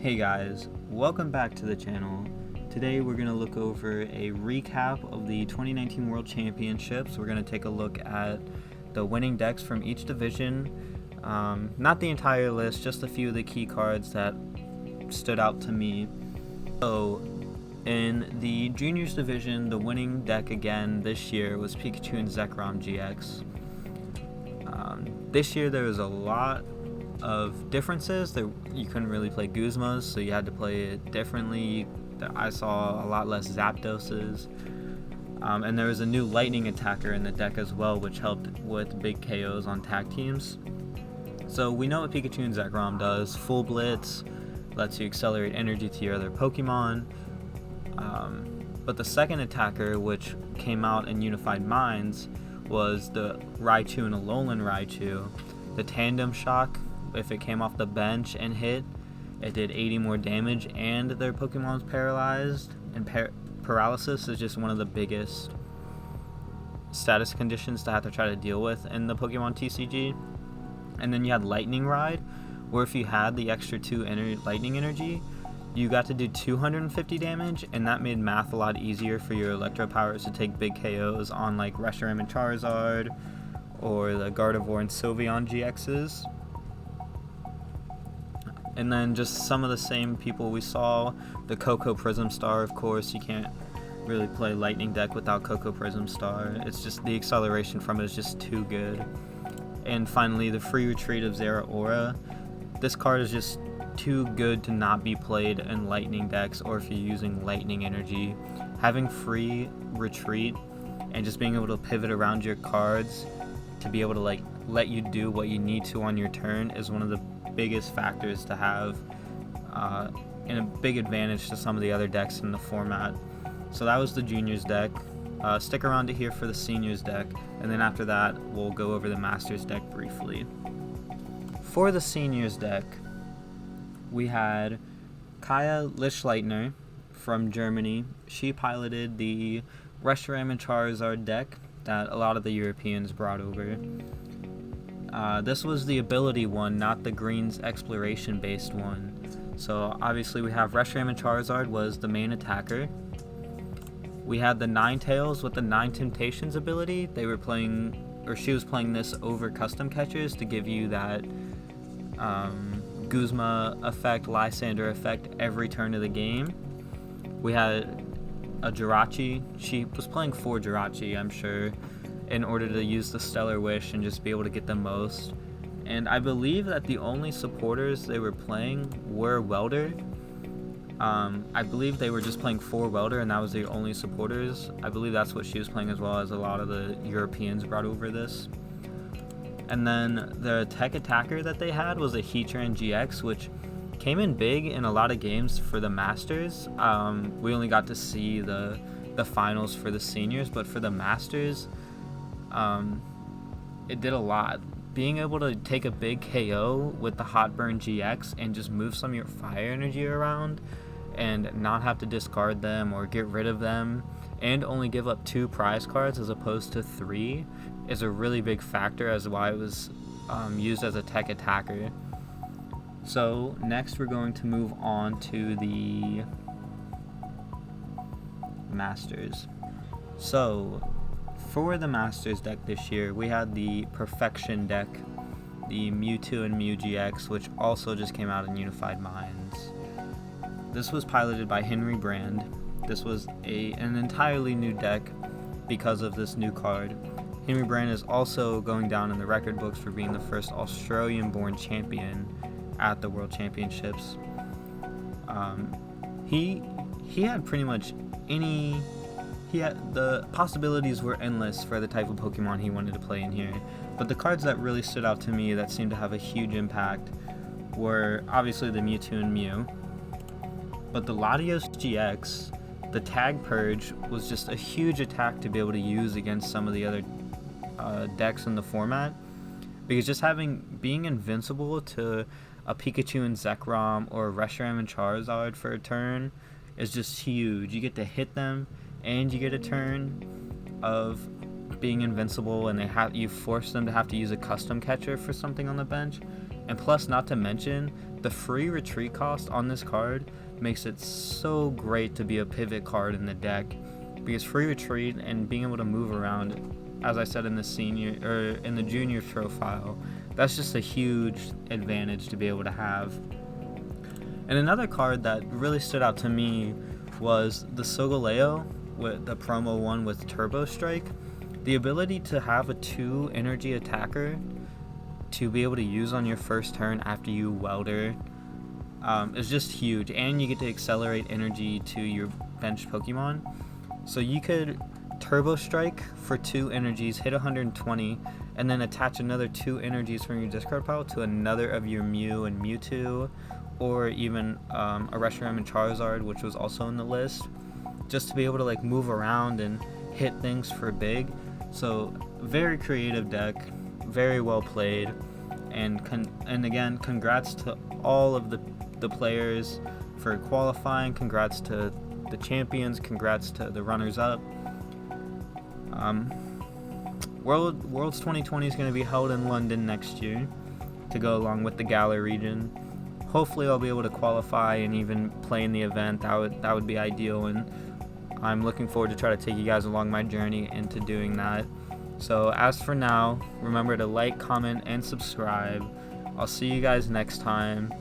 Hey guys, welcome back to the channel. Today we're going to look over a recap of the 2019 World Championships. We're going to take a look at the winning decks from each division. Not the entire list, just a few of the key cards that stood out to me. So, in the Juniors division, the winning deck again this year was Pikachu and Zekrom GX. This year there was a lot of differences. You couldn't really play Guzmas, so you had to play it differently. I saw a lot less Zapdoses, and there was a new lightning attacker in the deck as well, which helped with big KOs on tag teams. So we know what Pikachu and Zekrom does. Full Blitz lets you accelerate energy to your other Pokemon, but the second attacker, which came out in Unified Minds, was the Raichu and Alolan Raichu. The Tandem Shock, if it came off the bench and hit, it did 80 more damage, and their Pokemon was paralyzed, and paralysis is just one of the biggest status conditions to have to try to deal with in the Pokemon TCG. And then you had Lightning Ride, where if you had the extra 2 lightning energy, you got to do 250 damage, and that made math a lot easier for your Electro Powers to take big KOs on like Reshiram and Charizard, or the Gardevoir and Sylveon GXs. And then just some of the same people we saw. The Coco Prism Star, of course, you can't really play Lightning deck without Coco Prism Star. It's just the acceleration from it is just too good. And finally, the Free Retreat of Zeraora. This card is just too good to not be played in Lightning decks, or if you're using Lightning energy. Having Free Retreat and just being able to pivot around your cards to be able to like let you do what you need to on your turn is one of the biggest factors to have, and a big advantage to some of the other decks in the format. So that was the Juniors deck. Stick around to hear for the Seniors deck, and then after that we'll go over the Masters deck briefly. For the Seniors deck, we had Kaya Lichtleitner from Germany. She piloted the Reshiram and Charizard deck that a lot of the Europeans brought over. This was the ability one, not the Green's exploration based one. So obviously we have Reshiram and Charizard was the main attacker. We had the Ninetales with the Nine Temptations ability. They were playing, or she was playing this over custom catchers to give you that Guzma effect, Lysander effect every turn of the game. We had a Jirachi. She was playing 4 Jirachi, I'm sure, in order to use the Stellar Wish and just be able to get the most. And I believe that the only supporters they were playing were Welder. I believe they were just playing 4 Welder, and that was their only supporters. I believe that's what she was playing, as well as a lot of the Europeans brought over this. And then the tech attacker that they had was a Heatran GX, which came in big in a lot of games for the Masters. We only got to see the finals for the Seniors, but for the Masters, it did a lot. Being able to take a big KO with the Hot Burn GX and just move some of your fire energy around and not have to discard them or get rid of them, and only give up 2 prize cards as opposed to 3, is a really big factor as to why it was used as a tech attacker. So next we're going to move on to the Masters. So for the Masters deck this year, we had the Perfection deck, the Mewtwo and Mew GX, which also just came out in Unified Minds. This was piloted by Henry Brand. This was an entirely new deck because of this new card. Henry Brand is also going down in the record books for being the first Australian-born champion at the World Championships. He had pretty much the possibilities were endless for the type of Pokemon he wanted to play in here, but the cards that really stood out to me that seemed to have a huge impact were obviously the Mewtwo and Mew, but the Latios GX, the Tag Purge, was just a huge attack to be able to use against some of the other decks in the format, because just being invincible to a Pikachu and Zekrom or a Reshiram and Charizard for a turn is just huge. You get to hit them, and you get a turn of being invincible, and you force them to have to use a custom catcher for something on the bench, And plus, not to mention, the free retreat cost on this card makes it so great to be a pivot card in the deck, because free retreat and being able to move around, as I said in the junior profile, that's just a huge advantage to be able to have. And another card that really stood out to me was the Solgaleo, with the promo one with Turbo Strike. The ability to have a 2 energy attacker to be able to use on your first turn after you welder is just huge, and you get to accelerate energy to your bench Pokemon. So you could Turbo Strike for 2 energies, hit 120, and then attach another 2 energies from your discard pile to another of your Mew and Mewtwo, or even a Reshiram and Charizard, which was also in the list, just to be able to like move around and hit things for big. So very creative deck, very well played, and again, congrats to all of the players for qualifying. Congrats to the champions. Congrats to the runners-up. Worlds 2020 is going to be held in London next year to go along with the Galar region. Hopefully, I'll be able to qualify and even play in the event. That would be ideal, and I'm looking forward to try to take you guys along my journey into doing that. So as for now, remember to like, comment, and subscribe. I'll see you guys next time.